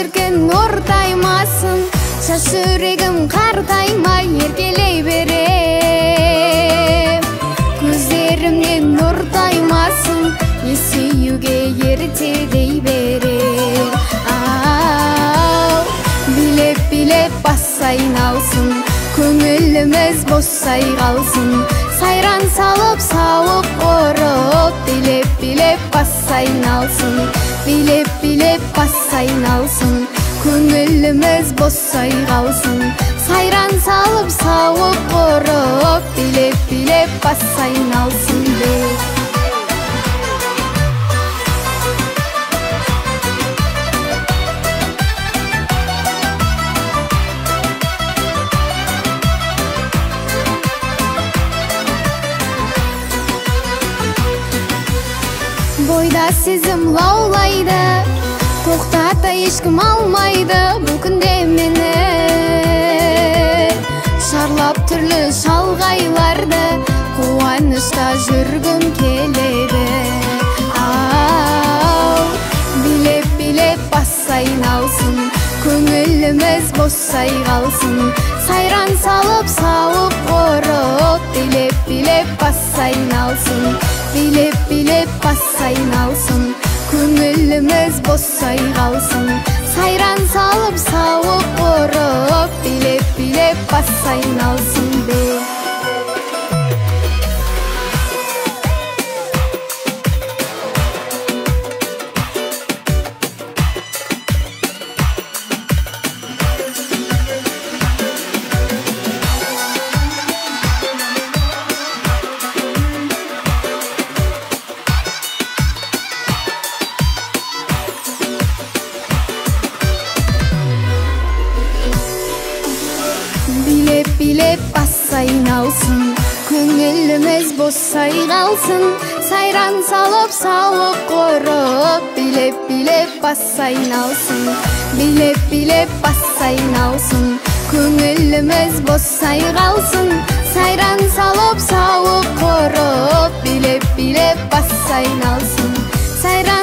шіркін ортаймасын, шаш жүрегім қартаймай еркелей берем. Көздерімнен ортаймасын, есеюге ертедей берем. Билеп-билеп бас айналсын, көңіліміз босай қалсын. Сайран салып сауық ұрып, билеп-билеп бас айналсын. Билеп-билеп бас айналсын, көңіліміз босай қалсын. Сайран салып сауық ұрып, билеп-билеп бас айналсын. Бойда сезім лаулайды, тоқтата ешкім алмайды бұл күнде мені. Шарлап түрлі шалғайларды, қуанышта жүргім келеді. Билеп-билеп бас айналсын, көңіліміз босай қалсын. Сайран салып сауық ұрып, билеп-билеп бас айналсын. Билеп-билеп бас айналсын, көңіліміз босай қалсын. Сайран салып сауық ұрып, билеп-билеп бас айналсын. Билеп-билеп бас айналсын, көңіліміз босай қалсын. Сайран салып сауық ұрып, билеп-билеп бас айналсын. Билеп-билеп бас айналсын, көңіліміз босай қалсын. Сайран салып сауық ұрып, билеп-билеп бас айналсын. Сайран